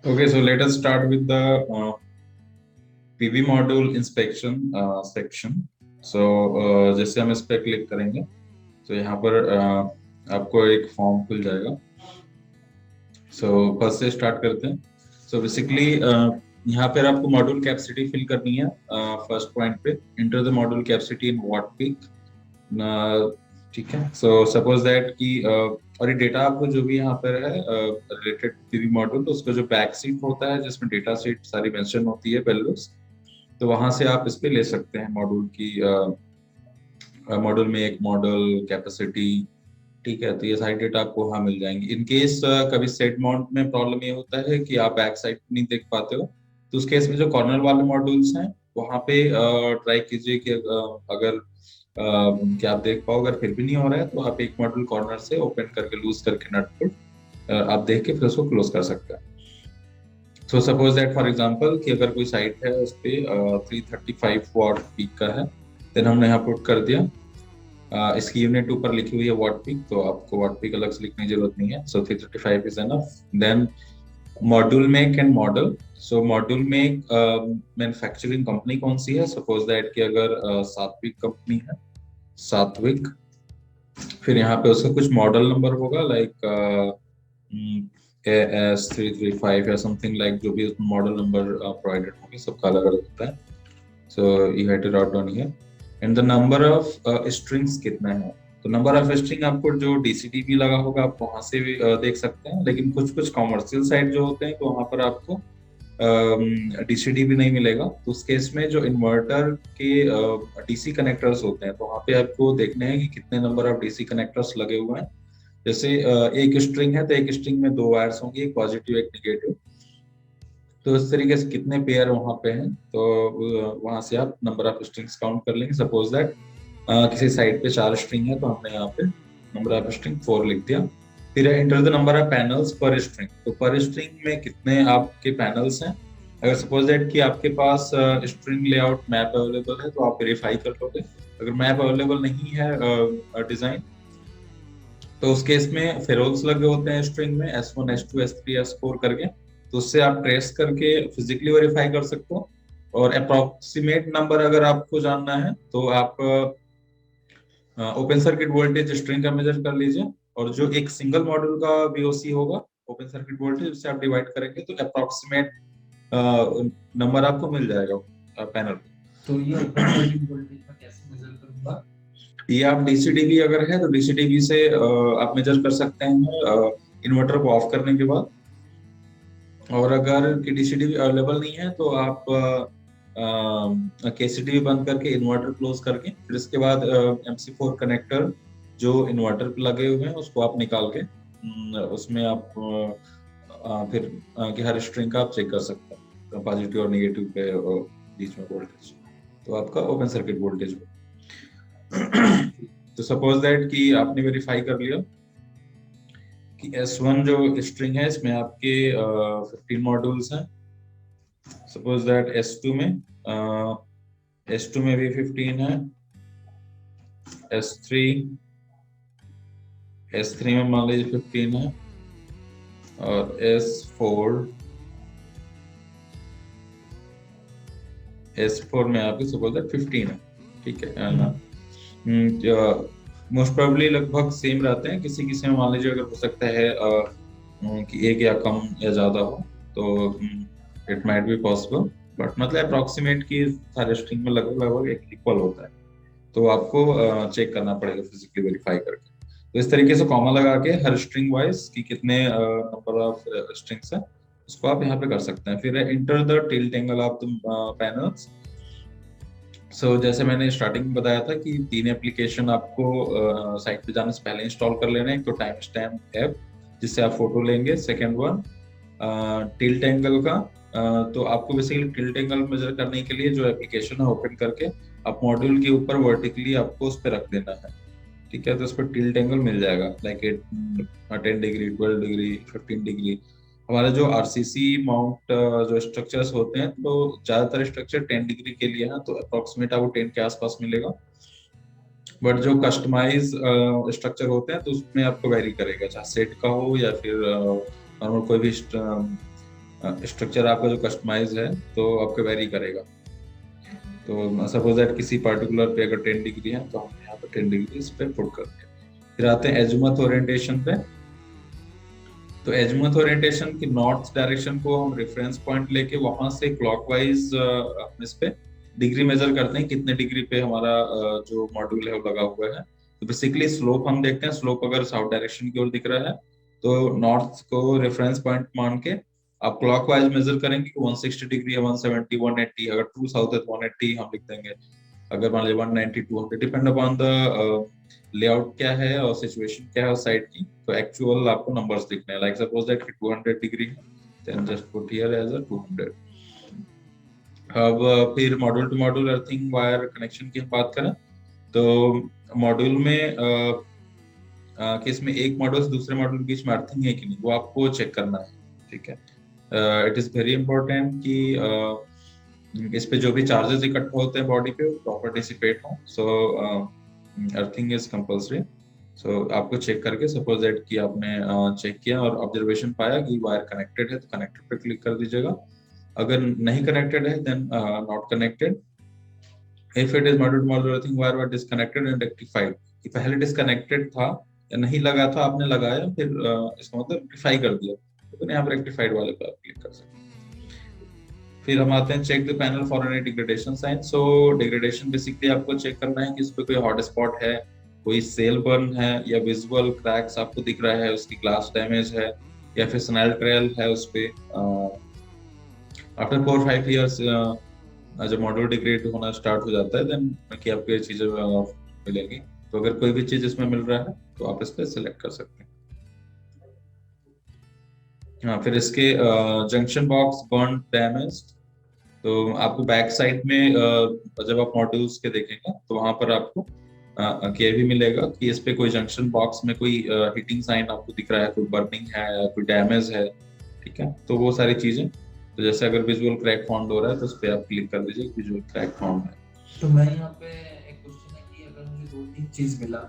Okay, so let us start with the PV module inspection section. So जैसे हम इस पे क्लिक करेंगे तो यहाँ पर आपको एक फॉर्म खुल जाएगा. सो फर्स्ट से स्टार्ट करते हैं. सो बेसिकली यहाँ पर आपको मॉड्यूल कैपेसिटी फिल करनी है. फर्स्ट पॉइंट पे enter the module capacity in watt peak. ठीक है. सो सपोज दैट कि और ये डेटा आपको जो भी यहाँ पर है रिलेटेड पीवी मॉड्यूल, तो उसका जो बैक सीट होता है जिसमें डेटा सीट सारी मेंशन होती है वैल्यूज, तो वहां से आप इस पे ले सकते हैं मॉड्यूल की. मॉड्यूल में एक मॉडल कैपेसिटी. ठीक है. तो ये सारी डेटा आपको वहाँ मिल जाएंगी. इन केस कभी सेट माउंट में प्रॉब्लम ये होता है कि आप बैक साइड नहीं देख पाते हो, तो उस केस में जो कॉर्नर वाले मॉड्यूल्स हैं वहाँ पे ट्राई कीजिए कि अगर क्या आप देख पाओ. अगर फिर भी नहीं हो रहा है तो आप एक मॉड्यूल कॉर्नर से ओपन करके लूज करके नट पुट आप देख के फिर उसको क्लोज कर सकते हैं. So suppose that for example कि अगर कोई साइट है उस पे 335 वॉट पीक का है, देन हमने यहाँ पुट कर दिया. इसकी यूनिट ऊपर लिखी हुई है वॉट पीक, तो आपको वॉट पीक अलग से लिखने की जरूरत नहीं है. So 335 is enough. Then module make and model. So module make manufacturing company कौन सी है. सपोज दैट कि अगर सात्विक कंपनी है, सात्विक, फिर यहाँ पे उसका कुछ मॉडल नंबर होगा लाइक AS335 या समथिंग लाइक, जो भी उसमें मॉडल नंबर प्रोवाइडेड होंगे सबका अलग अलग होता है. So you have to write down here. And the number of strings कितना है. तो नंबर ऑफ स्ट्रिंग आपको जो डीसीटीवी लगा होगा आप वहां से भी देख सकते हैं, लेकिन कुछ कुछ कॉमर्शियल साइट जो होते हैं तो वहां पर आपको डीसीटीवी नहीं मिलेगा. तो उस केस में जो इन्वर्टर के डीसी कनेक्टर्स होते हैं तो वहां पे आपको देखने हैं कि कितने नंबर ऑफ डीसी कनेक्टर्स लगे हुए हैं. जैसे एक स्ट्रिंग है तो एक स्ट्रिंग में दो वायर्स होंगी, एक पॉजिटिव एक निगेटिव. तो इस तरीके से कितने पेयर वहां पे हैं तो वहां से आप नंबर ऑफ स्ट्रिंग्स काउंट कर लेंगे. सपोज दैट किसी साइड पे 4 स्ट्रिंग है तो हमने यहाँ पे नंबर ऑफ स्ट्रिंग 4 लिख दिया. फिर enter the number of panels पर स्ट्रिंग. तो पर स्ट्रिंग में कितने आपके पैनल्स हैं. अगर सपोज दैट कि आपके पास स्ट्रिंग लेआउट मैप अवेलेबल है तो आप वेरीफाई कर लोगे. अगर मैप अवेलेबल नहीं है डिजाइन, तो उस केस में फेरोल्स लगे होते हैं स्ट्रिंग में S1 S2 S3 S4 करके, तो उससे आप ट्रेस करके फिजिकली वेरीफाई कर सकते हो. और अप्रोक्सीमेट नंबर अगर आपको जानना है तो आप ओपन सर्किट वोल्टेज स्ट्रिंग का मेजर कर लीजिए, और जो एक सिंगल मॉड्यूल का VOC होगा ओपन सर्किट वोल्टेज, उससे आप डिवाइड करेंगे तो अप्रोक्सीमेट नंबर आपको मिल जाएगा पैनल पे. तो ये ओपन सर्किट वोल्टेज का कैसे मेजर करूंगा. ये आप डीसीडीवी अगर है तो डीसीडीवी से आप मेजर कर सकते हैं इन्वर्टर को ऑफ करने के बाद. और अगर डीसीडीवी अवेलेबल नहीं है तो आप केसीडीवी बंद करके इन्वर्टर क्लोज करके फिर इसके बाद MC4 कनेक्टर जो इन्वर्टर पे लगे हुए हैं उसको आप निकाल के उसमें आप फिर कि हर स्ट्रिंग का आप चेक कर सकते हैं पॉजिटिव और नेगेटिव पे बीच में वोल्टेज, तो आपका ओपन सर्किट वोल्टेज हो. तो सपोज दैट कि आपने वेरीफाई कर लिया कि S1 जो स्ट्रिंग है इसमें आपके 15 मॉड्यूल्स हैं. सपोज दैट S2 में भी 15 है. S3 में मान लीजिए 15 है. और S4 में आपके सपोज दैट 15 है. ठीक है. मोस्ट प्रोबेबली लगभग सेम रहते हैं. किसी किसी में मान लीजिए अगर हो सकता है कि एक या कम या ज्यादा हो, तो it might be possible, but मतलब अप्रोक्सीमेट की सारे स्ट्रिंग में लगभग लगभग एक इक्वल होता है. तो आपको चेक करना पड़ेगा फिजिकली वेरीफाई करके. तो इस तरीके से कॉमा लगा के हर स्ट्रिंग वाइज कि कितने नंबर ऑफ स्ट्रिंग्स है उसको आप यहाँ पे कर सकते हैं. फिर enter the tilt angle of the panels. So जैसे मैंने स्टार्टिंग में बताया था कि 3 एप्लीकेशन आपको साइट पे जाने से पहले इंस्टॉल कर लेना है. एक तो टाइम स्टैम्प ऐप जिससे आप फोटो लेंगे. सेकेंड वन टिल्ट एंगल का. तो आपको बेसिकली टिल्ट एंगल मेजर करने के लिए जो एप्लीकेशन है ओपन करके आप मॉड्यूल के ऊपर वर्टिकली आपको उस पर रख देना है. ठीक है. तो उस पर टिल्ट एंगल मिल जाएगा लाइक 10 डिग्री 12 डिग्री 15 डिग्री. हमारा जो आरसीसी माउंट जो स्ट्रक्चर्स होते हैं तो ज्यादातर स्ट्रक्चर 10 डिग्री के लिए है, तो अप्रोक्सीमेट आपको 10 के आसपास मिलेगा. बट जो कस्टमाइज स्ट्रक्चर होते हैं तो उसमें आपको वेरी करेगा, चाहे सेट का हो या फिर नॉर्मल कोई भी स्ट्रक्चर आपका जो कस्टमाइज है तो आपका वेरी करेगा। तो सपोज दैट किसी पर्टिकुलर पे अगर 10 डिग्री है तो हम यहाँ पे 10 डिग्री इस पे पुट करते हैं। फिर आते हैं एजीमुथ ओरिएंटेशन पे। तो एजीमुथ ओरिएंटेशन की नॉर्थ डायरेक्शन को हम रेफरेंस पॉइंट लेके वहां से क्लॉकवाइज हम इस पे डिग्री मेजर करते हैं, कितने डिग्री पे हमारा जो मॉड्यूल है वो लगा हुआ है। तो बेसिकली स्लोप हम देखते हैं, स्लोप अगर साउथ डायरेक्शन की ओर दिख रहा है तो नॉर्थ को रेफरेंस पॉइंट मान के आप क्लॉकवाइज मेजर करेंगे कि 160 डिग्री या 170 180, अगर टू साउथ है तो 180 हम लिख देंगे, अगर मान लीजिए 190 200 डिपेंड अपॉन द लेआउट क्या है और सिचुएशन क्या है उस साइड की। तो एक्चुअल आपको नंबर्स दिखने हैं, लाइक सपोज दैट कि 200 डिग्री है, then just put here as a 200। अब फिर module to module earthing wire connection की बात करें तो मॉड्यूल में केस में एक मॉड्यूल से दूसरे मॉड्यूल के बीच में अर्थिंग है कि नहीं वो आपको चेक करना है, ठीक है। इट इज वेरी इंपॉर्टेंट कि इस पे जो भी चार्जेस इकट्ठा होते हैं बॉडी पे वो प्रॉपर डिसिपेट हो। सो अर्थिंग इज कंपल्सरी। सो आपको चेक करके सपोज दैट कि आपने चेक किया और ऑब्जर्वेशन पाया कि वायर कनेक्टेड है तो कनेक्टेड पे क्लिक कर दीजिएगा, अगर नहीं कनेक्टेड है then not connected. If it is module module earthing wire were disconnected and rectified, कि पहले डिस्कनेक्टेड था या नहीं लगा था, आपने लगाया फिर इसका मतलब रेक्टिफाई कर दिया, तो यहाँ पर रेक्टिफाइड वाले पे आप क्लिक कर सकते हैं। फिर हम आते हैं check the panel for any degradation sign. So degradation basically आपको चेक करना है कि उस पर कोई हॉट स्पॉट है, कोई सेल बर्न है या विजुअल क्रैक्स आपको दिख रहा है, उसकी ग्लास डैमेज है या फिर स्नेल ट्रेल है उस पे। आफ्टर 4-5 ईयर्स जब मॉड्यूल डिग्रेड होना स्टार्ट हो जाता है देन कि आपको ये चीजें मिलेंगी। तो अगर कोई भी चीज इसमें मिल रहा है तो आप इस पे सिलेक्ट कर सकते हैं। हाँ, फिर इसके जंक्शन बॉक्स बर्न डैमेज। तो आपको बैक साइड में जब आप मॉड्यूल्स के देखेंगे तो वहां पर आपको ये भी मिलेगा कि इस पे कोई जंक्शन बॉक्स में कोई हीटिंग साइन आपको दिख रहा है, कोई बर्निंग है या कोई डैमेज है, ठीक है। तो वो सारी चीजें, तो जैसे अगर विजुअल क्रैक फाउंड हो रहा है तो उस पे आप क्लिक कर दीजिए विजुअल क्रैक फाउंड है। तो मैं यहाँ पे एक क्वेश्चन है कि अगर मुझे दो तीन चीज मिला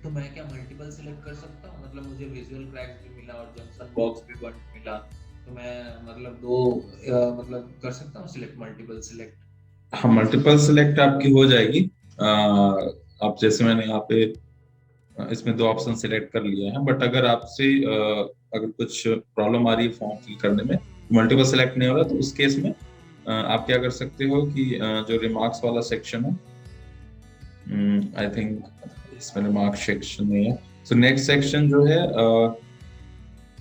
तो मैं क्या मल्टीपल सिलेक्ट कर सकता हूँ? मतलब मुझे विजुअल क्रैक्स भी मिला और जंक्शन बॉक्स भी बर्न मिला, तो मैं मतलब दो मतलब कर सकता हूँ सिलेक्ट, मल्टीपल सिलेक्ट? हाँ, मल्टीपल सिलेक्ट आपकी हो जाएगी। आप जैसे मैंने यहाँ पे इसमें दो ऑप्शन सिलेक्ट कर लिए हैं, बट अगर आपसे अगर कुछ प्रॉब्लम आ रही है फॉर्म फिल करने में, मल्टीपल सिलेक्ट नहीं हो रहा, तो उस केस में आप क्या कर सकते हो कि जो रिमार्क्स वाला सेक्शन है, आई थिंक इसमें रिमार्क सेक्शन नहीं है, सो नेक्स्ट सेक्शन जो है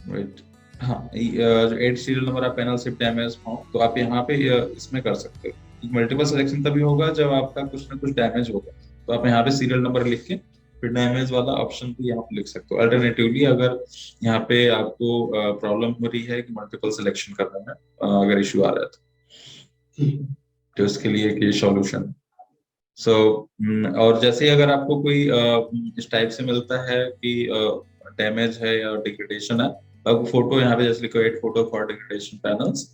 वेट, हाँ, जो 8 सीरियल नंबर आप पैनल शिफ्ट डैमेज फाउंड, तो आप यहाँ पे इसमें कर सकते हो। मल्टीपल सिलेक्शन तभी होगा जब आपका कुछ ना कुछ डैमेज होगा, तो आप यहाँ पे सीरियल नंबर लिख के फिर डैमेज वाला ऑप्शन भी यहाँ पे लिख सकते हो। अल्टरनेटिवली अगर यहाँ पे आपको प्रॉब्लम हो रही है कि मल्टीपल सिलेक्शन करने में अगर इश्यू आ रहा है तो इसके लिए एक सॉल्यूशन है। सो और जैसे ही अगर आपको कोई इस टाइप से मिलता है कि डैमेज है या डिग्रेडेशन है, तो आपको फोटो यहाँ पे जैसे लिखो 8 फोटो फॉर डिग्रेडेशन पैनल्स,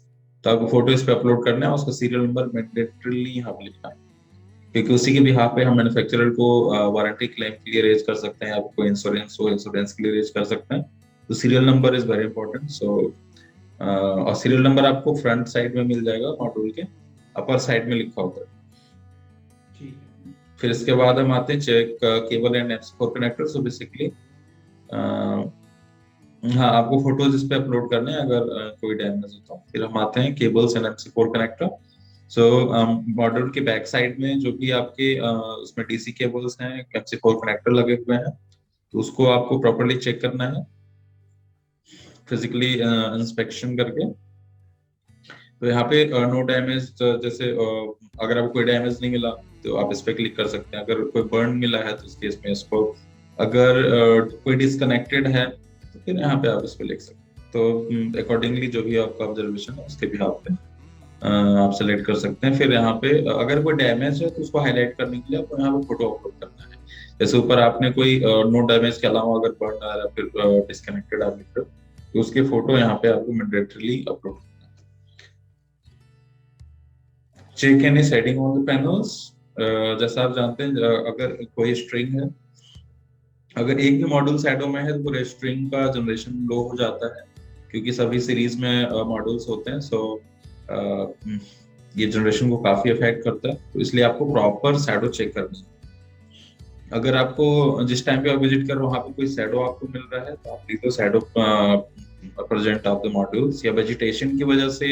तो आपको फोटो इस पे अपलोड करना है, उसका सीरियल नंबर मैंडेटरीली यहाँ पे लिखना है, क्योंकि उसी के बिहाफ पे हम मैन्युफैक्चरर को वारंटी क्लेम के लिए रेज कर सकते हैं, आपको इंश्योरेंस हो इंश्योरेंस के लिए रेज कर सकते हैं। तो serial number is very important. So और सीरियल नंबर आपको फ्रंट साइड में मिल जाएगा मॉड्यूल के अपर साइड में लिखा होता है। फिर इसके बाद हम आते हैं check cable and MC4 connector. So basically हाँ, आपको फोटोज इस पे अपलोड करने हैं अगर कोई डैमेज हो तो। फिर हम आते हैं cables and MC4 connector. So module के बैक साइड में जो भी आपके उसमें DC केबल्स हैं, MC4 कनेक्टर लगे हुए हैं, तो उसको आपको प्रॉपर्ली चेक करना है फिजिकली इंस्पेक्शन करके। तो यहाँ पे नो डैमेज, जैसे अगर आपको कोई डैमेज नहीं मिला तो आप इस पे क्लिक कर सकते हैं, अगर कोई बर्न मिला है तो इस केस में इसको, अगर कोई डिस्कनेक्टेड है तो फिर यहाँ पे आप इस पे लिख सकते हैं। तो अकॉर्डिंगली जो भी आपका ऑब्जर्वेशन है उसके भी पे आप सेलेक्ट कर सकते हैं। फिर यहाँ पे अगर कोई डैमेज है तो उसको हाईलाइट करने के लिए आपको यहाँ पे फोटो अपलोड करना है। जैसे ऊपर आपने कोई नो डैमेज के अलावा अगर बर्न आ रहा है फिर डिस्कनेक्टेड आप लिख रहे हो, तो उसके फोटो यहाँ पे आपको mandatorily upload. Check any setting on the panels. जैसा आप जानते हैं अगर कोई स्ट्रिंग है, अगर एक भी मॉड्यूल शैडो में है तो पूरे स्ट्रिंग का जनरेशन लो हो जाता है, क्योंकि सभी सीरीज में मॉड्यूल्स होते हैं, सो ये जनरेशन को काफी अफेक्ट करता है, तो इसलिए आपको प्रॉपर शैडो चेक करनी है। अगर आपको जिस टाइम पे आप विजिट कर रहे हो वहां पे कोई शैडो आपको मिल रहा है, तो आप लिख दो shadow present of the modules, या वेजिटेशन की वजह से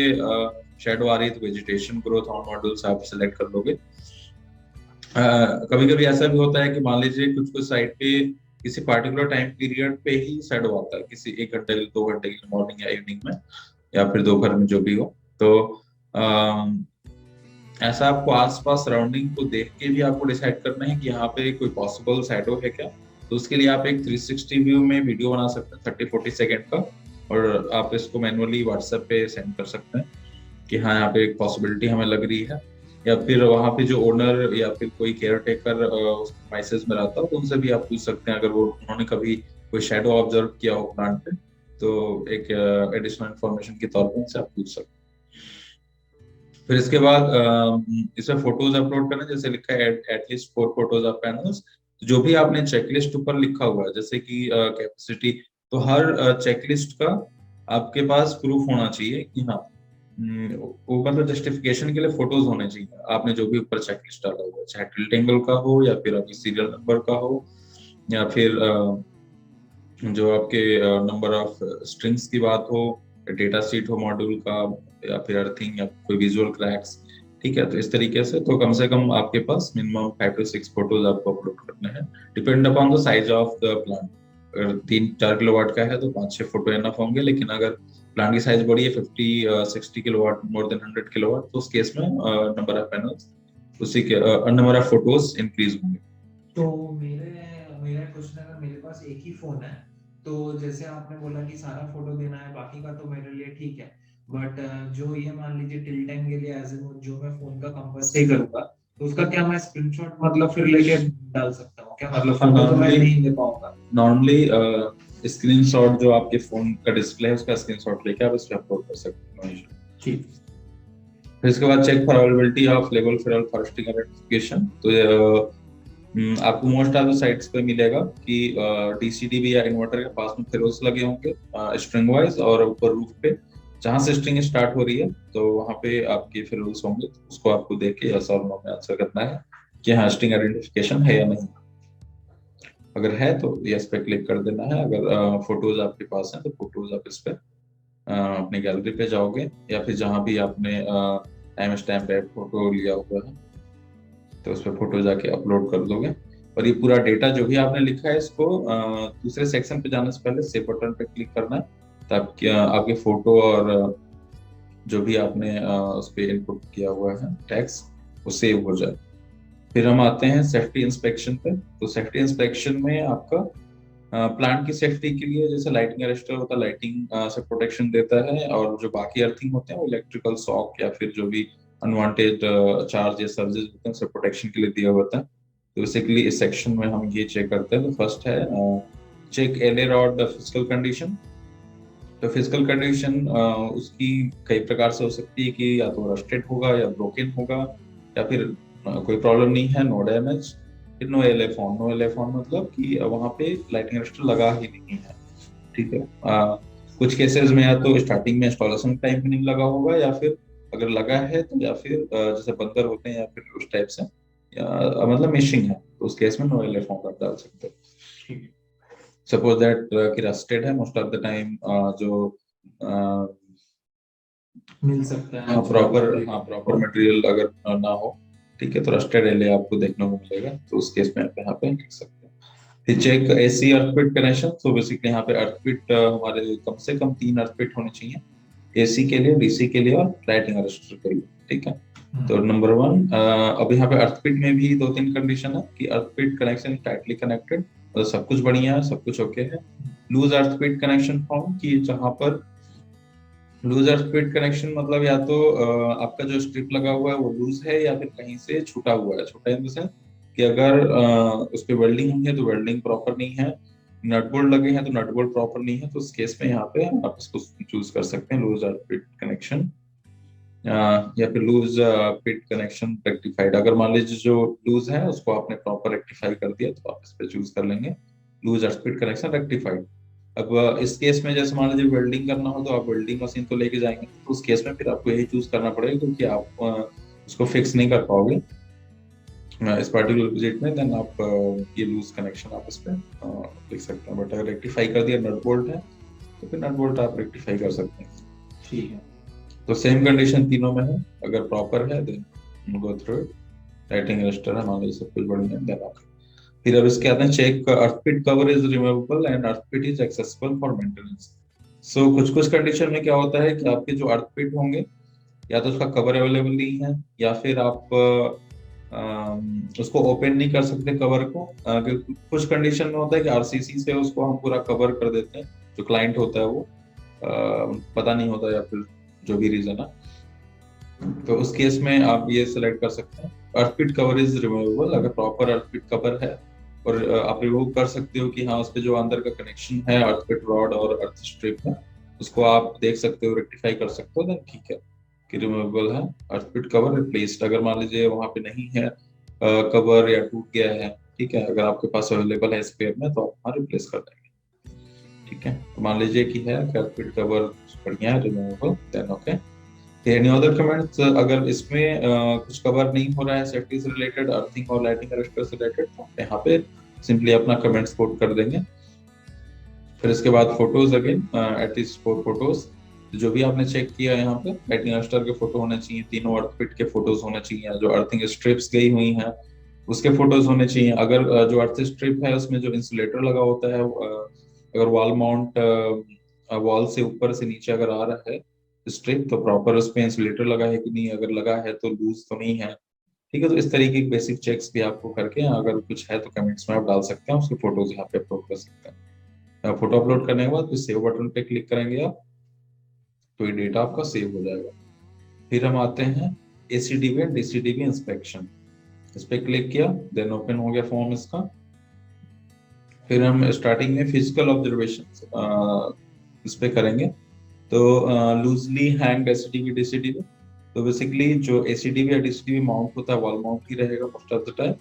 शैडो आ रही है तो वेजिटेशन ग्रोथ ऑन मॉड्यूल्स आप सिलेक्ट कर लोगे। कभी कभी ऐसा भी होता है कि मान लीजिए कुछ कुछ साइट पे किसी पार्टिकुलर टाइम पीरियड पे ही शैडो आता है, किसी 1 घंटे 2 घंटे के लिए, मॉर्निंग या इवनिंग में या फिर दोपहर में, जो भी हो। तो ऐसा आपको आसपास सराउंडिंग को देख के भी आपको डिसाइड करना है कि यहाँ पे कोई पॉसिबल शैडो है क्या। तो उसके लिए आप एक 360 व्यू में वीडियो बना सकते हैं 30-40 सेकेंड का, और आप इसको मैनुअली व्हाट्सएप पे सेंड कर सकते हैं कि हाँ यहाँ पे एक पॉसिबिलिटी हमें लग रही है। या फिर वहाँ पे जो ओनर या फिर कोई केयर टेकर मैसेज में रहता हो, तो उनसे भी आप पूछ सकते हैं, अगर वो उन्होंने कभी कोई शेडो ऑब्जर्व किया हो प्लांट पे, तो एक एडिशनल इंफॉर्मेशन के तौर पर उनसे आप पूछ सकते हैं। फिर इसके बाद इसमें फोटोज अपलोड करना, जैसे लिखा है एटलीस्ट 4 फोटोज ऑफ पैनल्स। जो भी आपने चेकलिस्ट ऊपर लिखा हुआ है, जैसे कि कैपेसिटी, तो हर चेकलिस्ट का आपके पास प्रूफ होना चाहिए कि हाँ, वो मतलब जस्टिफिकेशन के लिए फोटोज होने चाहिए। आपने जो भी ऊपर चेकलिस्ट डाला हुआ है, चाहे टिल्ट एंगल का हो या फिर आपकी सीरियल नंबर का हो, या फिर जो आपके नंबर ऑफ स्ट्रिंग्स की बात हो, डेटा सीट हो मॉड्यूल का, या फिर अर्थिंग या कोई विजुअल क्रैक्स। ठीक है, तो इस तरीके से तो कम से कम आपके पास मिनिमम 5 to 6 फोटोज आपको अपलोड करने हैं, depend upon the size of the plant. अगर 3-4 किलोवाट का है तो 5-6 फोटो एनफ होंगे, लेकिन अगर प्लांट की साइज बड़ी है 50-60 किलोवाट, मोर देन 100 किलोवाट, तो उस केस में नंबर ऑफ पैनल्स, उसी के नंबर ऑफ फोटोज इंक्रीज होंगे। तो मेरे मेरा क्वेश्चन, अगर मेरे पास एक ही फोन है, तो जैसे आपने बोला कि सारा फोटो देना है, बाकी का तो मेरे लिए ठीक है, बट जो ये मान लीजिए टिल्ट एंगल या एजीमुथ जो मैं फोन का कंपास से करूंगा, तो उसका क्या मैं स्क्रीनशॉट मतलब फिर लेके डाल सकता हूँ क्या? मतलब फोटो तो मैं नहीं ले पाऊंगा। नॉर्मली स्क्रीनशॉट जो आपके फोन का डिस्प्ले है उसका स्क्रीनशॉट लेके आप इस पे अपलोड कर सकते हैं। ठीक। फिर इसके बाद check for availability of level feral fasting identification. तो आपको मोस्ट ऑफ द साइट्स पे मिलेगा कि डीसीडीबी या इन्वर्टर के पास में फेरोल्स लगे होंगे स्ट्रिंग वाइज, और ऊपर रूफ पे जहां से स्ट्रिंग स्टार्ट हो रही है तो वहां पे आपके फेरोल्स होंगे, तो उसको आपको देख के यस और नो में आंसर करना है कि हाँ स्ट्रिंग आइडेंटिफिकेशन है या नहीं। अगर है तो यस पे क्लिक कर देना है। अगर फोटोज आपके पास हैं तो फोटोज आप इस पे अपनी गैलरी पे जाओगे, या फिर जहां भी आपने टाइम स्टैम्प पे फोटो लिया हुआ है तो उस पर फोटो जाके अपलोड कर दोगे। और ये पूरा डेटा जो भी आपने लिखा है इसको दूसरे सेक्शन पे जाने से पहले सेव बटन पे क्लिक करना है, ताकि आपके फोटो और जो भी आपने उस पर इनपुट किया हुआ है टैक्स, वो सेव हो जाए। फिर हम आते हैं सेफ्टी इंस्पेक्शन पे। तो सेफ्टी इंस्पेक्शन में आपका प्लांट की सेफ्टी के लिए जैसे लाइटिंग अरेस्टर होता है, लाइटिंग से प्रोटेक्शन देता है, और जो बाकी अर्थिंग होते हैं वो इलेक्ट्रिकल शॉक या फिर जो भी अनवांटेड चार्ज या सर्जेस होते हैं उससे प्रोटेक्शन के लिए दिया होता है। तो बेसिकली इस सेक्शन में हम ये चेक करते हैं। तो फर्स्ट है चेक एले रॉड फिजिकल कंडीशन। तो फिजिकल कंडीशन उसकी कई प्रकार से हो सकती है कि या तो रस्टेड होगा या ब्रोकन होगा, या फिर कोई प्रॉब्लम नहीं है, नो डैमेज। फिर नो एलेफॉन। नो एलेफॉन मतलब कि वहां पे लाइटिंग अरेस्टर लगा ही नहीं है। ठीक है, कुछ केसेस में या तो स्टार्टिंग में इंस्टॉलेशन टाइम पे नहीं लगा होगा, या फिर अगर लगा है तो या फिर जैसे बंदर होते हैं या फिर उस टाइप से, या मतलब मिशिंग है, तो उस केस में नो एलेफॉन आप डाल सकते हो। ठीक है, सपोज दैट कि रस्टेड है, मोस्ट ऑफ द टाइम जो मिल सकता है प्रॉपर मटेरियल अगर ना हो, ठीक है, तो रस्टेड एले आपको देखने को मिलेगा, तो उस केस में आप यहाँ पे लिख सकते हैं। फिर चेक एसी अर्थक्वेक कनेक्शन। तो बेसिकली यहाँ पे अर्थक्वेक हमारे कम से कम 3 अर्थक्वेक होने चाहिए, एसी के लिए, डीसी के लिए और लाइटिंग अरेस्टर के लिए। ठीक है, तो नंबर 1, अब यहाँ पे अर्थक्वेक में भी 2-3 कंडीशन है कि अर्थक्वेक कनेक्शन टाइटली कनेक्टेड, तो सब कुछ बढ़िया है, सब कुछ ओके है। लूज अर्थक्वेक कनेक्शन फॉर्म की जहाँ पर लूज अर्थक्वेक कनेक्शन मतलब या तो आपका जो स्ट्रिप लगा हुआ है वो लूज है, या फिर कहीं से छूटा हुआ है। छूटा इन द सेंस कि अगर उस पे वेल्डिंग हुई है तो वेल्डिंग प्रॉपर नहीं है, नट बोल्ट लगे हैं तो नट बोल्ट प्रॉपर नहीं है, तो उस केस में यहाँ पे आप इसको चूज कर सकते हैं लूज अर्थक्वेक कनेक्शन, या फिर लूज पिट कनेक्शन रेक्टिफाइड। अगर मान लीजिए जो लूज है उसको आपने प्रॉपर रेक्टिफाई कर दिया तो आप इस पे चूज कर लेंगे लूज अर्थक्वेक कनेक्शन रेक्टिफाइड। अब इस केस में जैसे मान लीजिए वेल्डिंग करना हो तो आप वेल्डिंग मशीन तो लेके जाएंगे, तो उस केस में फिर आपको यही चूज करना पड़ेगा, क्योंकि आप उसको फिक्स नहीं कर पाओगे इस पर्टिकुलर विजिट में। देन आप ये लूज कनेक्शन आप इस पे लिख सकते हैं। बट अगर रेक्टिफाई कर दिया नट बोल्ट है तो फिर नट बोल्ट आप रेक्टिफाई कर सकते हैं। ठीक है। तो सेम कंडीशन तीनों में है, अगर प्रॉपर है then go through it. Lighting register है मान लीजिए, सब कुछ बढ़िया है, देन आप फिर अब इसके आते हैं check earth pit cover is removable and earth pit is accessible for maintenance. So कुछ कुछ कंडीशन में क्या होता है कि आपके जो अर्थपिट होंगे या तो उसका कवर अवेलेबल नहीं है, या फिर आप उसको ओपन नहीं कर सकते कवर को। कुछ कंडीशन में होता है कि आरसीसी से उसको हम पूरा कवर कर देते हैं, जो क्लाइंट होता है वो पता नहीं होता, या फिर जो भी रीजन है, तो उस केस में आप ये सिलेक्ट कर सकते हैं अर्थपिट कवर इज रिमूवेबल। अगर प्रॉपर अर्थपिट कवर है और आप रिमूव कर सकते हो कि हाँ उस पे जो अंदर का कनेक्शन है अर्थपिट रॉड और अर्थ स्ट्रिप है उसको आप देख सकते हो, रेक्टिफाई कर सकते हो, देन ठीक है कि रिमूवेबल है अर्थपिट कवर रिप्लेस्ड। अगर मान लीजिए वहां पे नहीं है कवर या टूट गया है, ठीक है, अगर आपके पास अवेलेबल है स्पेयर में तो आप वहाँ रिप्लेस कर देंगे। ठीक है, तो मान लीजिए कि है अर्थपिट कवर बढ़िया है, removable, then okay. Any other comments? अगर इसमें कुछ कवर नहीं हो रहा है सेफ्टी से रिलेटेड, अर्थिंग और लाइटिंग रजिस्टर से रिलेटेड, तो आप यहाँ पे सिंपली अपना कमेंट्स कोड कर देंगे। फिर इसके बाद फोटोज अगेन एटलीस्ट 4 फोटोज, जो भी आपने चेक किया यहाँ पे लाइटिंग रजिस्टर के फोटो होने चाहिए, तीनों अर्थपिट के फोटोज होने चाहिए, जो अर्थिंग स्ट्रिप्स गई हुई हैं उसके फोटोज होने चाहिए। अगर जो अर्थ स्ट्रिप है उसमें जो इंसुलेटर लगा होता है अगर वॉल माउंट वॉल से ऊपर से नीचे अगर आ रहा है स्ट्रिप, तो प्रॉपर उस पे इंसुलेटर लगा है कि नहीं, अगर लगा है तो लूज तो नहीं है। ठीक है, तो इस तरीके के बेसिक चेक्स भी आपको करके अगर कुछ है तो कमेंट्स में आप डाल सकते हैं, उसकी फोटोज यहाँ पे अपलोड कर सकते हैं। फोटो अपलोड करने के बाद फिर सेव बटन पे क्लिक करेंगे आप, तो ये डेटा आपका सेव हो जाएगा। फिर हम आते हैं एसीडीवी एंड डीसीडीवी इंस्पेक्शन, इस पे क्लिक किया, देन ओपन हो गया फॉर्म इसका। फिर हम स्टार्टिंग में फिजिकल ऑब्जर्वेशन इस पे करेंगे। तो लूजली हैंग एसीडीवी डीसीडीवी, तो बेसिकली जो एसीडीवी या डीसीडीवी माउंट होता है वॉल माउंट ही रहेगा मोस्ट ऑफ द टाइम।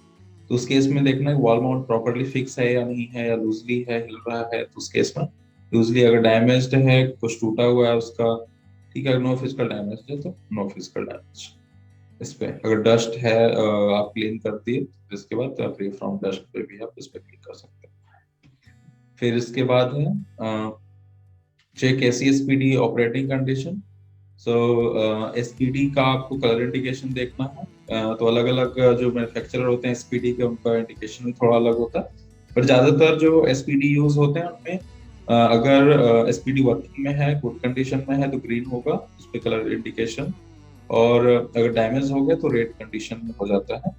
तो उस केस में देखना है वॉल माउंट प्रॉपर्ली फिक्स है या नहीं है, या लूजली है, हिल रहा है, तो उस केस में लूजली, अगर डैमेज्ड है, कुछ टूटा हुआ है उसका, ठीक है, नो फिजिकल डैमेज है तो नो फिजिकल डैमेज। इस पे अगर डस्ट है आप क्लीन कर दिए, इसके बाद फ्री फ्रॉम डस्ट पे भी आप इस पे क्लिक कर सकते हैं। फिर इसके बाद है चेक एसीएसपीडी ऑपरेटिंग कंडीशन। सो एसपीडी का आपको कलर इंडिकेशन देखना है। तो अलग अलग जो मैन्युफैक्चरर होते हैं एसपीडी के, उनका इंडिकेशन भी थोड़ा अलग होता है, पर ज्यादातर जो एसपीडी यूज होते हैं उनमें अगर एसपीडी वर्किंग में है, गुड कंडीशन में है तो ग्रीन होगा उस पे कलर इंडिकेशन, और अगर डैमेज हो गया तो रेड कंडीशन में हो जाता है।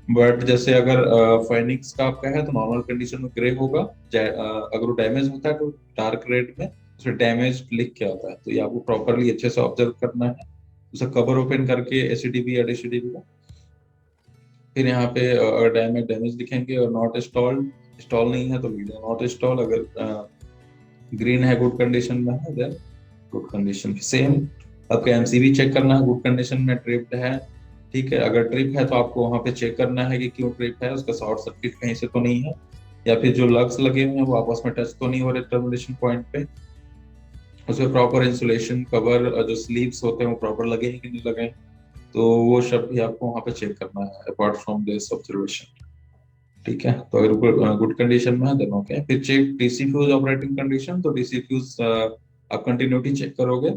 बट जैसे अगर फाइनिक्स का आपका है तो नॉर्मल कंडीशन में ग्रे होगा, अगर वो डैमेज होता है तो डार्क रेड में उसमें डैमेज लिख के आता है। तो ये आपको प्रॉपरली अच्छे से ऑब्जर्व करना है, उसे कवर ओपन करके एसीडीबी या डीसीडीबी का। फिर यहाँ पे डैमेज डैमेज लिखेंगे, और नॉट इंस्टॉल्ड, इंस्टॉल नहीं है तो नॉट इंस्टॉल, अगर ग्रीन है गुड कंडीशन में है देन गुड कंडीशन। सेम आपको एमसीबी चेक करना है, गुड कंडीशन में ट्रिप्ड है, ठीक है, अगर ट्रिप है तो आपको वहां पे चेक करना है कि क्यों ट्रिप है, उसका शॉर्ट सर्किट कहीं से तो नहीं है, या फिर जो लग्स लगे हुए हैं वो आपस में टच तो नहीं हो रहे टर्मिनेशन पॉइंट पे, उसमें प्रॉपर इंसुलेशन कवर जो स्लीव्स होते हैं वो प्रॉपर लगे हैं कि नहीं लगे हैं, तो वो सब भी आपको वहां पे चेक करना है अपार्ट फ्रॉम दिस ऑब्जर्वेशन। ठीक है, तो अगर गुड कंडीशन में है देन ओके। फिर check DC fuse operating condition, तो डीसी फ्यूज आप कंटिन्यूटी चेक करोगे,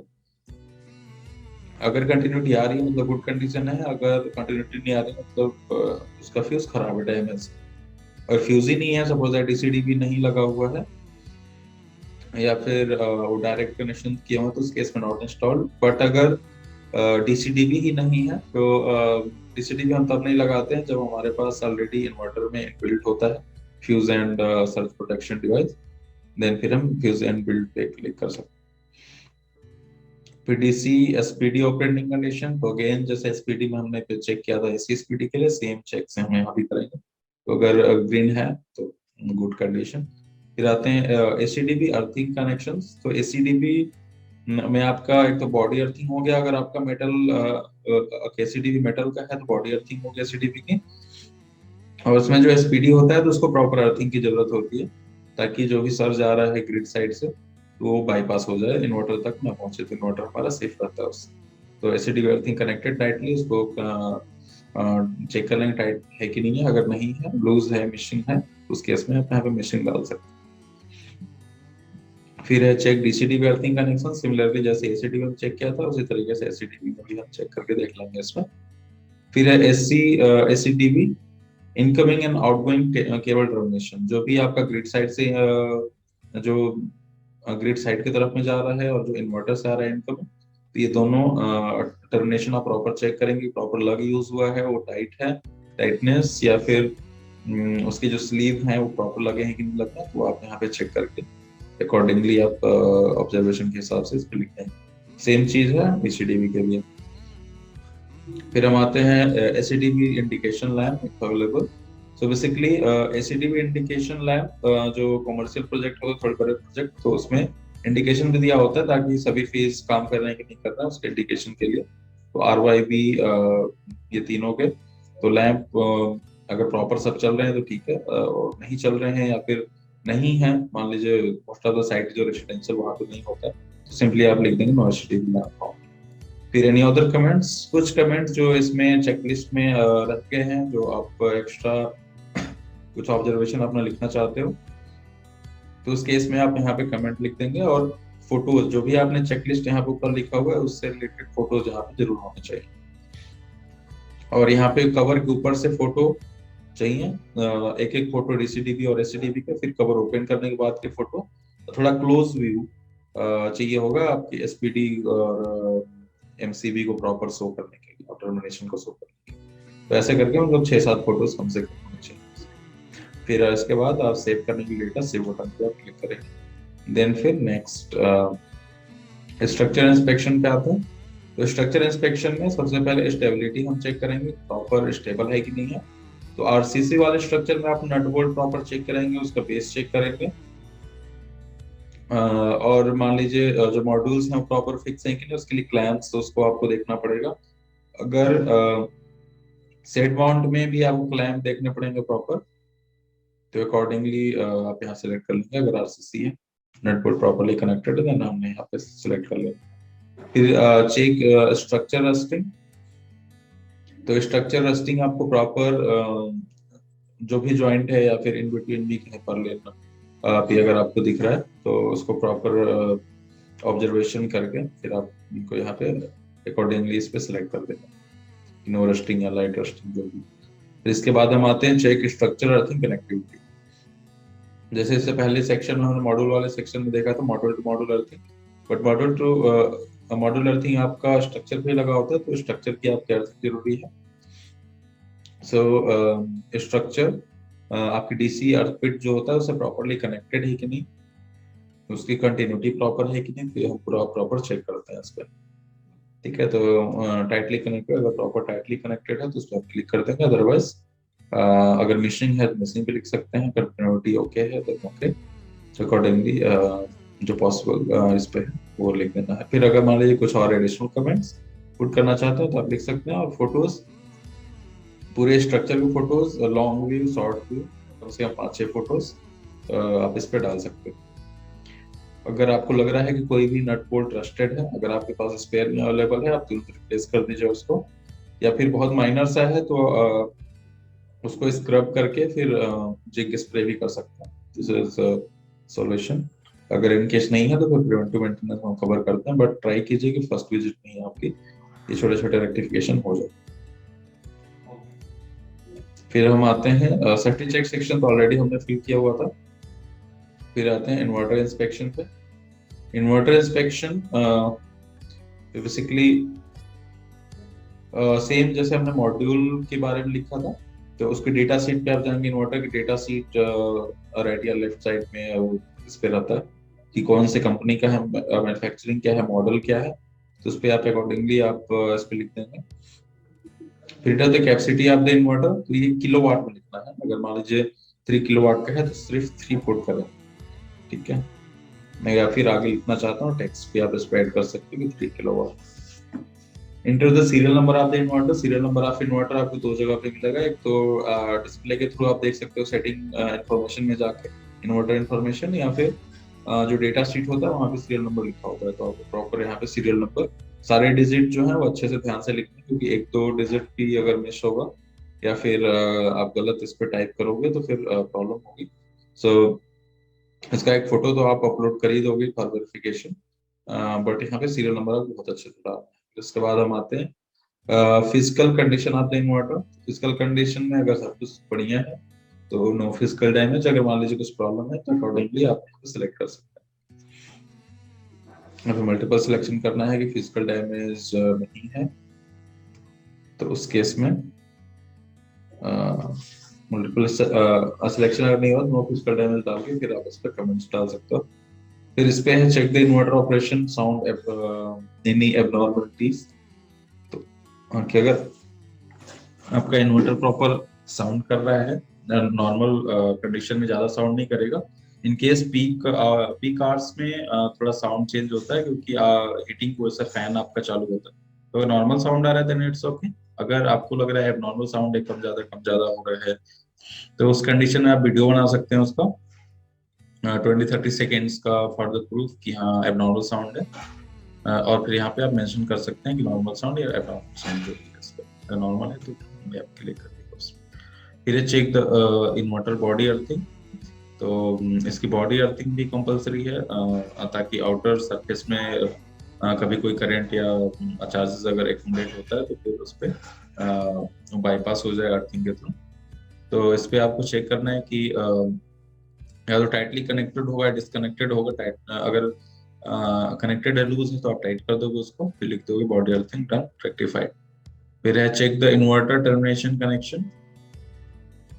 अगर कंटिन्यूटी आ रही है मतलब गुड कंडीशन है, अगर कंटिन्यूटी नहीं आ रही मतलब उसका फ्यूज खराब है, डैमेज। और फ्यूज ही नहीं है, सपोज डीसीडी भी नहीं लगा हुआ है, या फिर वो डायरेक्ट कनेक्शन किया हुआ तो उस केस में नॉट इंस्टॉल्ड। बट अगर डीसीडीबी ही नहीं है तो डीसीडीबी हम तब नहीं लगाते हैं जब हमारे पास ऑलरेडी इन्वर्टर में इनबिल्ट होता है fuse and surge protection device, then फिर हम फ्यूज एंड बिल्ड पे क्लिक कर सकते हैं। फिर डीसी एसपीडी ऑपरेटिंग कंडीशन, तो अगेन जैसे एसपीडी में हमने चेक किया था एसी एसपीडी के लिए सेम चेक से हम यहाँ भी करेंगे, तो अगर ग्रीन है तो गुड कंडीशन। फिर आते हैं एसीडीबी अर्थिंग कनेक्शंस, तो एसीडीबी में आपका एक तो बॉडी अर्थिंग हो गया, अगर आपका मेटल एसीडीबी मेटल का है तो बॉडी अर्थिंग हो गया एसीडीबी की, और उसमें जो एसपीडी होता है तो उसको प्रॉपर अर्थिंग की जरूरत होती है। ताकि जो भी सर्ज आ रहा है ग्रिड साइड से तो वो बाईपास हो जाए, इन्वर्टर तक ना पहुंचे, तो इन्वर्टर हमारा सेफ रहता है उससे। तो एसिड एवरीथिंग कनेक्टेड टाइटली, उसको चेक कर लेंगे टाइट है कि नहीं है। अगर नहीं है, लूज है, मिशिंग है, उस केस में आप यहाँ पे मिशिंग डाल सकते हैं। फिर है चेक डीसीडीबी अर्थिंग कनेक्शन। सिमिलरली जैसे एसीडीबी में चेक किया था उसी तरीके से एससीडीबी में भी हम चेक करके देख लेंगे इसमें। फिर है SCDB incoming and outgoing cable termination. जो भी आपका ग्रिड साइड से जो ग्रिड साइड की तरफ में जा रहा है और जो इन्वर्टर से आ रहा है इनकमिंग, तो ये दोनों टर्मिनेशन आप प्रॉपर चेक करेंगे, प्रॉपर लग यूज हुआ है, वो टाइट है, टाइटनेस, या फिर उसकी जो स्लीव है वो प्रॉपर लगे हैं कि नहीं लगे हैं, तो आप यहाँ पे चेक करके अकॉर्डिंगली आप ऑब्जर्वेशन के हिसाब से इसको लिख देंगे। सेम चीज है पीसीडीबी के लिए। फिर हम आते हैं ACDB indication lamp available. So basically ACDB indication lamp जो कमर्शियल प्रोजेक्ट होगा, थोड़े बड़े प्रोजेक्ट, तो उसमें इंडिकेशन भी दिया होता है ताकि सभी फेज काम कर रहे हैं कि नहीं कर रहे हैं उसके इंडिकेशन के लिए। तो RYB ये तीनों के, तो लैम्प अगर प्रॉपर सब चल रहे हैं तो ठीक है, और नहीं चल रहे हैं या फिर नहीं है, मान लीजिए मोस्ट ऑफ द साइट जो रेसिडेंशियल वहां पे नहीं होता है, तो सिंपली आप लिख देंगे नो एसीडीबी लैम्प। फिर एनी अदर कमेंट्स, कुछ कमेंट्स जो इसमें चेकलिस्ट में रखे हैं, जो आप एक्स्ट्रा कुछ ऑब्जर्वेशन अपना लिखना चाहते हो, तो उस केस में आप यहाँ पे कमेंट लिख देंगे। और फोटोज जो भी आपने चेकलिस्ट यहाँ पे ऊपर लिखा हुआ है उससे रिलेटेड फोटोज यहाँ पे जरूर होने चाहिए। और यहाँ पे कवर के ऊपर से फोटो चाहिए, एक एक फोटो डीसीडीबी और एससीडीबी का, फिर कवर ओपन करने के बाद के फोटो, थोड़ा क्लोज व्यू चाहिए होगा आपकी एसपीडी और एमसीबी को प्रॉपर शो करने के लिए और टर्मिनेशन को शो करने के लिए। तो ऐसे करके मतलब 6-7 फोटोज कम से कम होने चाहिए। फिर इसके बाद आप सेव करने के लिए सेव बटन पे आप क्लिक करेंगे। देन फिर नेक्स्ट स्ट्रक्चर इंस्पेक्शन पे आते हैं। तो स्ट्रक्चर इंस्पेक्शन में सबसे पहले स्टेबिलिटी हम चेक करेंगे, प्रॉपर स्टेबल है कि नहीं है। तो आरसीसी वाले स्ट्रक्चर में आप नट बोल्ट प्रॉपर चेक करेंगे, उसका बेस चेक करेंगे, और मान लीजिए जो मॉड्यूल्स हैं वो प्रॉपर फिक्स हैं कि नहीं, उसके लिए क्लैंप्स, तो उसको आपको देखना पड़ेगा। अगर सेट माउंट में भी आपको क्लैंप देखने पड़ेंगे प्रॉपर, तो अकॉर्डिंगली आप यहाँ सेलेक्ट कर लेंगे। अगर आरसीसी है, नट बोल्ट प्रॉपर्ली कनेक्टेड है, देन हमने यहाँ पे सेलेक्ट कर लिया। फिर चेक स्ट्रक्चर रस्टिंग। तो स्ट्रक्चर रस्टिंग आपको प्रॉपर जो भी जॉइंट है या फिर इन बिटवीन भी कहीं पर लेना, भी अगर आपको दिख रहा है तो उसको प्रॉपर ऑब्जर्वेशन करके फिर आप इनको यहाँ पे अकॉर्डिंगली इस पे सिलेक्ट कर देना, नो रस्टिंग या लाइट रस्टिंग जो भी। फिर इसके बाद हम आते हैं चेक स्ट्रक्चर अर्थिंग कनेक्टिविटी। जैसे इससे पहले सेक्शन में हमने मॉड्यूल वाले सेक्शन में देखा था module to module earthing, but module to module earthing आपका स्ट्रक्चर पे लगा होता है, तो स्ट्रक्चर की आपकी अर्थिंग जरूरी है। सो स्ट्रक्चर आपकी डीसी अर्थ जो होता है उससे प्रॉपरली कनेक्टेड है कि नहीं, उसकी कंटिन्यूटी प्रॉपर है कि नहीं, तो हम पूरा प्रॉपर चेक करते हैं इस पर। ठीक है, तो टाइटली कनेक्टेड, अगर प्रॉपर टाइटली कनेक्टेड है तो उस पर क्लिक कर देंगे। अदरवाइज अगर मिसिंग है तो मिसिंग भी लिख सकते हैं, कंटिन्यूटी ओके है तो ओके, तो अकॉर्डिंगली जो पॉसिबल इस पे है वो लिख देना है। फिर अगर मान लीजिए कुछ और एडिशनल कमेंट्स पुट करना चाहते हो तो आप लिख सकते हैं। और फोटोज, पूरे स्ट्रक्चर के photos, long view, short view, कम से कम 5-6 फोटोज आप इस पे डाल सकते हो। अगर आपको लग रहा है कि कोई भी नट बोल्ट रस्टेड है, अगर आपके पास स्पेयर में अवेलेबल है, आप तुरंत रिप्लेस कर दीजिए उसको। या फिर बहुत माइनर सा है तो उसको स्क्रब करके फिर जिंक स्प्रे भी कर सकते हैं। This is solution. अगर इन केस नहीं है तो फिर प्रिवेंटिव मेंटेनेंस हम कवर करते हैं, बट ट्राई कीजिए कि फर्स्ट विजिट में ही आपकी ये छोटे छोटे रेक्टिफिकेशन हो जाए। फिर हम आते हैं सेफ्टी चेक सेक्शन, तो ऑलरेडी हमने फिल किया हुआ था। फिर आते हैं इन्वर्टर इंस्पेक्शन पे। इन्वर्टर इंस्पेक्शन बेसिकली सेम जैसे हमने मॉड्यूल के बारे में लिखा था, तो उसके डेटा शीट पे आप जाएंगे। इन्वर्टर की डेटा शीट राइट या लेफ्ट साइड में वो इस पे रहता है कि कौन से कंपनी का है, मैन्युफैक्चरिंग क्या है, मॉडल क्या है, तो उस पे आप अकॉर्डिंगली आप इस पे लिख देंगे। फिर the capacity of the inverter, तो ये किलोवाट में लिखना है। अगर मान लीजिए 3 किलोवाट का है तो सिर्फ 3 पुट करें, ठीक है। मैं या फिर आगे लिखना चाहता हूँ टेक्स्ट पे, आप इस पे ऐड कर सकते हैं कि 3 kilowatt. Enter the serial number of the inverter. Serial number of inverter आपको 2 जगह पे मिलेगा। एक तो डिस्प्ले के थ्रू आप देख सकते हो सेटिंग इंफॉर्मेशन में जाके इन्वर्टर इन्फॉर्मेशन, या फिर जो डेटा शीट होता है वहाँ पे सीरियल नंबर लिखा होता है, तो आपको प्रॉपर यहाँ पे सीरियल नंबर सारे डिजिट जो है वो अच्छे से ध्यान से लिखने, क्योंकि एक दो डिजिट भी अगर मिस होगा या फिर आप गलत इस पे टाइप करोगे तो फिर प्रॉब्लम होगी। सो इसका एक फोटो तो आप अपलोड कर ही दोगे फॉर वेरिफिकेशन, बट यहाँ पे सीरियल नंबर आप बहुत अच्छे से डालना है। इसके बाद हम आते हैं फिजिकल कंडीशन आते हैं इन्वर्टर। फिजिकल कंडीशन में अगर सब कुछ बढ़िया है तो नो फिजिकल डैमेज, अगर मान लीजिए कुछ प्रॉब्लम है तो अकॉर्डिंगली आप यहाँ पे सिलेक्ट कर सकते हैं। अभी मल्टीपल सिलेक्शन करना है कि फिजिकल डैमेज नहीं है, तो उस केस में मल्टीपल सिलेक्शन अगर नहीं हो नो फिजिकल डैमेज डाल के फिर आप इस पर कमेंट्स डाल सकते हो। फिर इस पे है check the inverter operation sound any abnormalities. तो कि अगर आपका इन्वर्टर प्रॉपर साउंड कर रहा है, नॉर्मल कंडीशन में ज्यादा साउंड नहीं करेगा, इन केस पीक आवर्स में थोड़ा साउंड चेंज होता है क्योंकि हीटिंग की वजह से फैन आपका चालू होता है। तो अगर नॉर्मल साउंड आ रहा है देन इट्स ओके। अगर आपको लग रहा है नॉर्मल साउंड कम ज्यादा हो रहा है, तो उस कंडीशन में आप वीडियो बना सकते हैं उसका 20-30 सेकेंड्स का फॉर द प्रूफ कि हाँ एबनॉर्मल साउंड है। और फिर यहाँ पे आप मेंशन कर सकते हैं कि नॉर्मल साउंड या एबनॉर्मल साउंड जो भी है इस पे। नॉर्मल है तो मैं आप क्लिक कर देगा उसमें। फिर check the inverter body earthing. तो इसकी बॉडी अर्थिंग भी कंपलसरी है, ताकि आउटर सरफेस में कभी कोई करंट या चार्जेस अगर एक्यूमुलेट होता है तो फिर उस पर बाईपास हो जाए अर्थिंग के थ्रू। तो इस पे आपको चेक करना है कि या तो टाइटली कनेक्टेड होगा, डिसकनेक्टेड होगा। टाइट अगर कनेक्टेड है लूज है तो आप टाइट कर दोगे उसको, फिर लिख दोगे बॉडी अर्थिंग डन रेक्टिफाइड। फिर है check the inverter termination connection.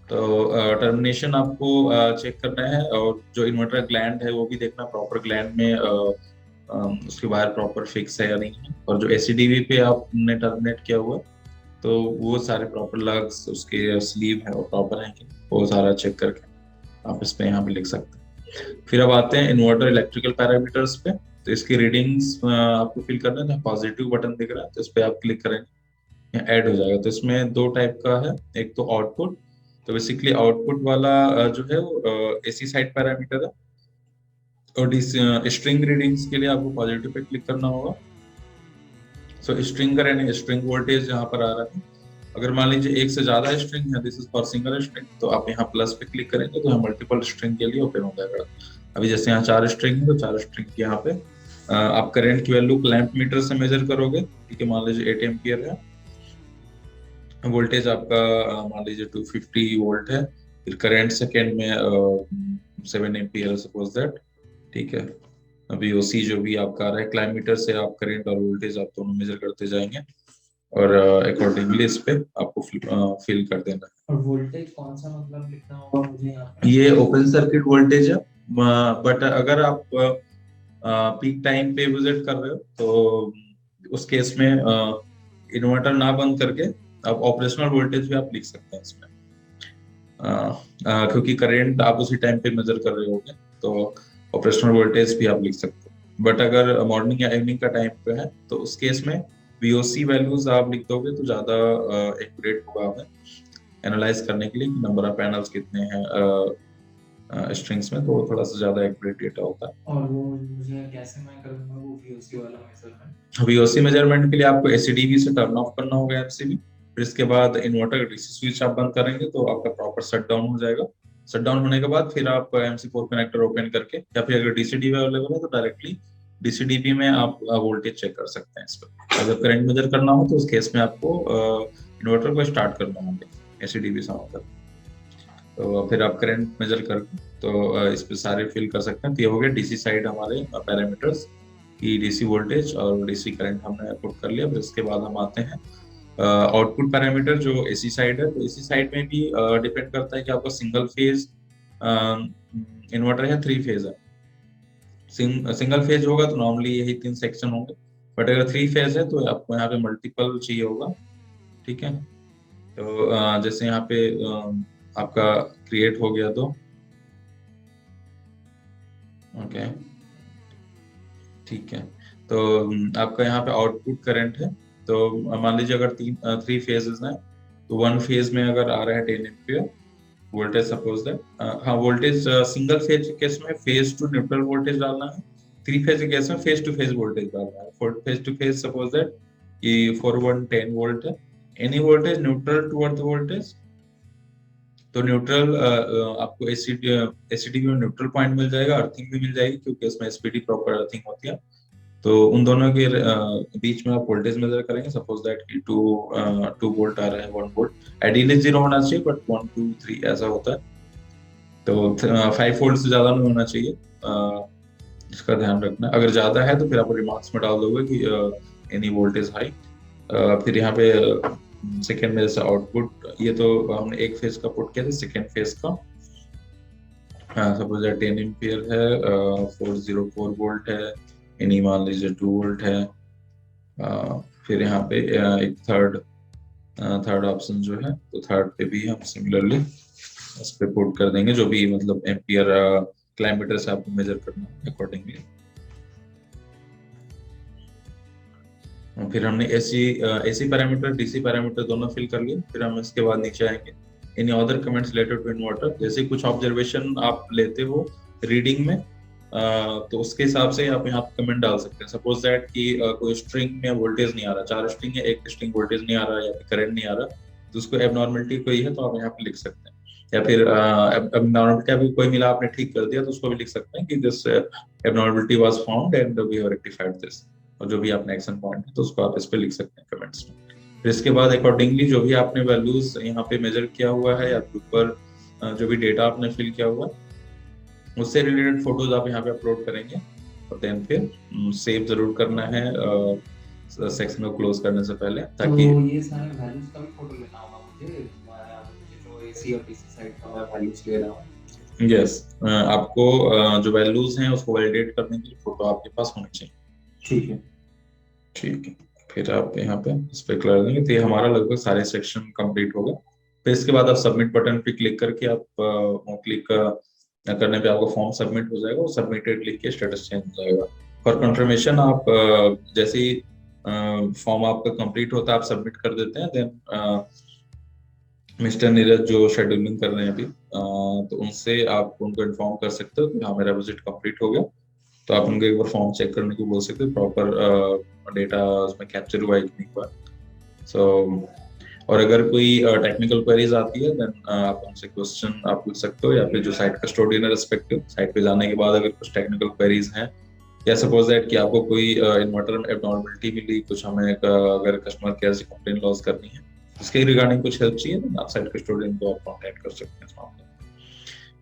तो टर्मिनेशन आपको चेक करना है, और जो इन्वर्टर ग्लैंड है वो भी देखना प्रॉपर ग्लैंड में उसके वायर प्रॉपर फिक्स है या नहीं है। और जो एसीडीवी पे आपने टर्मिनेट किया हुआ है तो वो सारे प्रॉपर लग्स उसके स्लीव है और प्रॉपर है कि वो सारा चेक करके आप इस पे यहाँ पे लिख सकते हैं। फिर अब आते हैं इन्वर्टर इलेक्ट्रिकल पैरामीटर्स पे। तो इसकी रीडिंग्स आपको फिल करना है, पॉजिटिव बटन दिख रहा है तो इस पे आप क्लिक करेंगे, ऐड हो जाएगा। तो इसमें दो टाइप का है, एक तो आउटपुट। तो बेसिकली आउटपुट वाला जो है वो एसी साइड पैरामीटर है, और स्ट्रिंग रीडिंग्स के लिए आपको पॉजिटिव पे क्लिक करना होगा। सो स्ट्रिंग का रहने स्ट्रिंग वोल्टेज यहाँ पर आ रहा है। अगर मान लीजिए एक से ज्यादा स्ट्रिंग है, this is for single string, तो आप यहाँ प्लस पे क्लिक करेंगे तो यहाँ मल्टीपल स्ट्रिंग के लिए ओपन हो जाएगा। अभी जैसे यहाँ 4 स्ट्रिंग है तो 4 स्ट्रिंग के यहाँ पे आप करंट की वैल्यू क्लैंप मीटर से मेजर करोगे। ठीक है, मान लीजिए 8 एम्पियर है, वोल्टेज आपका मान लीजिए 250 वोल्ट है, फिर करंट सेकेंड में 7 एम्पियर सपोज दैट। ठीक है, अभी ओसी जो भी आपका आ रहा है क्लाइम मीटर से आप करंट और वोल्टेज आप दोनों मेजर करते जाएंगे, और अकॉर्डिंगली इस पे आपको फिल कर देना है। और वोल्टेज कौन सा मतलब लिखना होगा मुझे यहाँ पे? ये ओपन सर्किट वोल्टेज है, बट अगर आप पीक टाइम पे विजिट कर रहे हो तो उस केस में इन्वर्टर ना बंद करके आप ऑपरेशनल वोल्टेज भी आप लिख सकते हैं इसमें, क्योंकि करंट आप उसी टाइम पे मेजर कर रहे होगे तो ऑपरेशनल वोल्टेज भी आप लिख सकते हो। बट अगर मॉर्निंग या इवनिंग का टाइम पे है तो उस केस में वीओसी वैल्यूज आप लिख दोगे तो ज्यादा एक्यूरेट होगा हमें एनालाइज करने के लिए कि नंबर ऑफ पैनल्स कितने हैं स्ट्रिंग्स में, तो वो थोड़ा सा ज्यादा एक्यूरेट डेटा होता है। और वो मुझे कैसे मैं करूँगा वो वीओसी वाला मेजरमेंट? वीओसी मेजरमेंट के लिए आपको एसीडीवी से टर्न ऑफ करना होगा एमसीबी। फिर इसके बाद इन्वर्टर का डीसी स्विच आप बंद करेंगे तो आपका प्रॉपर शट डाउन हो जाएगा। शट डाउन होने के बाद फिर आप MC4 कनेक्टर ओपन करके, या फिर अगर डीसीडीवी अवेलेबल है तो डायरेक्टली डीसीडीपी में आप वोल्टेज चेक कर सकते हैं इस पर। अगर करंट मेजर करना हो तो उस केस में आपको इन्वर्टर को स्टार्ट करना होगा एसीडीवी से होकर, तो फिर आप करंट मेजर कर तो इस पे सारे फिल कर सकते हैं। तो ये हो गया डीसी साइड हमारे पैरामीटर्स की, डीसी वोल्टेज और डीसी करंट हमने पुट कर लिया। फिर इसके बाद हम आते हैं आउटपुट पैरामीटर जो एसी साइड है। तो एसी साइड में भी डिपेंड करता है कि आपका सिंगल फेज इन्वर्टर है, 3 फेज है। सिंगल फेज होगा तो नॉर्मली यही 3 सेक्शन होंगे, बट अगर 3 फेज है तो आपको यहाँ पे मल्टीपल चाहिए होगा। ठीक है, तो जैसे यहाँ पे आपका क्रिएट हो गया तो ओके, ठीक है। तो आपका यहाँ पे आउटपुट करंट है, तो मान लीजिए अगर 3 फेजेस हैं तो 1 फेज में अगर आ रहा है 10 एम्पियर, वोल्टेज सपोज दैट, हाँ वोल्टेज सिंगल फेज केस में फेज टू न्यूट्रल वोल्टेज डालना है, थ्री फेज केस में फेज टू फेज वोल्टेज डालना है। For phase two phase suppose that कि 4110 वोल्ट है, any voltage neutral toward the voltage, तो न्यूट्रल आपको एसीडी में न्यूट्रल पॉइंट मिल जाएगा, अर्थिंग भी मिल जाएगी क्योंकि इसमें एसपीडी प्रॉपर अर्थिंग होती है। तो उन दोनों के बीच में आप वोल्टेज मेजर करेंगे, सपोज दैट कि 2 वोल्ट आ रहा है, 1 वोल्ट आइडियली 0 होना चाहिए बट 1 2 3 ऐसा होता है। तो 5 वोल्ट से ज्यादा नहीं होना चाहिए, इसका ध्यान रखना। अगर ज्यादा है तो फिर आप रिमार्क्स में डाल दोगे कि एनी वोल्टेज हाई। फिर यहाँ पे सेकेंड में जैसे आउटपुट, ये तो हमने एक फेज का पुट किया था, सेकेंड फेज का सपोज 10 एम्पियर है, 404 वोल्ट है, एनी मान लीजिए 2 वोल्ट है। फिर यहाँ पे एक थर्ड ऑप्शन जो है, तो थर्ड पे भी हम सिमिलरली इस पे पुट कर देंगे जो भी मतलब एम्पियर किलोमीटर से आपको मेजर करना है अकॉर्डिंगली। फिर हमने एसी पैरामीटर डीसी पैरामीटर दोनों फिल कर लिए। फिर हम इसके बाद नीचे आएंगे, any other comments related to inverter, जैसे कुछ ऑब्जर्वेशन आप लेते हो रीडिंग में, तो उसके हिसाब से आप यहाँ पे कमेंट डाल सकते हैं। सपोज दैट कि कोई स्ट्रिंग में वोल्टेज नहीं आ रहा, 4 स्ट्रिंग है, एक स्ट्रिंग वोल्टेज नहीं आ रहा या फिर करंट नहीं आ रहा, तो उसको एबनॉर्मलिटी कोई है तो आप यहाँ पे लिख सकते हैं। या फिर एबनॉर्मलिटी अभी कोई मिला, आपने ठीक कर दिया, तो उसको भी लिख सकते हैं कि this abnormality was found and we have rectified this, और जो भी आपने एक्शन पॉइंट है तो उसको आप इस पे लिख सकते हैं कमेंट्स में। फिर इसके बाद अकॉर्डिंगली जो भी आपने वैल्यूज यहाँ पे मेजर किया हुआ है या ऊपर जो भी डेटा आपने फिल किया हुआ है उससे रिलेटेड फोटोज आप यहाँ पे अपलोड करेंगे, और देन फिर सेव जरूर करना है सेक्शन को क्लोज करने से पहले, ताकि तो ये सारे वैल्यूज का भी फोटो लेना होगा मुझे जो एसी और डीसी साइड का मैं वैल्यूज ले रहा हूँ। यस, आपको जो वैल्यूज हैं उसको वैलिडेट करने के लिए फोटो आपके पास होनी चाहिए। ठीक है, ठीक है। फिर आप यहाँ पे इस पे कर देंगे, तो ये हमारा लगभग सारे सेक्शन कंप्लीट हो गए। फिर इसके बाद आप सबमिट बटन पे क्लिक करके आप क्लिक करने पे आपको फॉर्म सबमिट हो जाएगा, और सबमिटेड लिख के स्टेटस चेंज हो जाएगा। फॉर कंफर्मेशन आप जैसे ही फॉर्म आपका कंप्लीट होता है आप सबमिट कर देते हैं, देन मिस्टर नीरज जो शेड्यूलिंग कर रहे हैं अभी, तो उनसे आप उनको इन्फॉर्म कर सकते हो कि हाँ मेरा विजिट कंप्लीट हो गया, तो आप उनको एक बार फॉर्म चेक करने को बोल सकते हो, प्रॉपर डेटा उसमें कैप्चर हुआ है कि नहीं हुआ। सो और अगर कोई टेक्निकल क्वेरीज आती है देन आप उनसे क्वेश्चन आप पूछ सकते हो, या फिर जो साइट कस्टोडियन है रिस्पेक्टिव साइट पे जाने के बाद अगर कुछ टेक्निकल क्वेरीज हैं, या सपोज दैट कि आपको कोई इन्वर्टर एबनॉर्मलिटी मिली, कुछ हमें अगर कस्टमर केयर से कंप्लेन लॉस करनी है, उसके रिगार्डिंग कुछ हेल्प चाहिए तो आप साइट कस्टोडियन को आप कॉन्टैक्ट कर सकते हैं इस मामले में।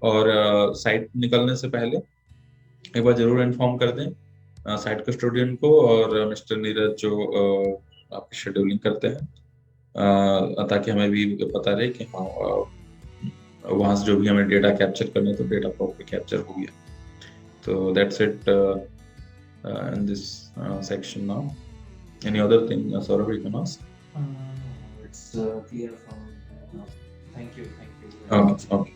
और साइट निकलने से पहले एक बार जरूर इन्फॉर्म कर दें साइट कस्टोडियन को और मिस्टर नीरज जो आपकी शेड्यूलिंग करते हैं, ताकि हमें भी पता रहे कि हाँ वहां से जो भी हमें डेटा कैप्चर करना है तो डेटा प्रॉपर कैप्चर हो गया। तो that's it in this section now. Any other thing Saurabh you can ask? It's clear from. Thank you. Okay.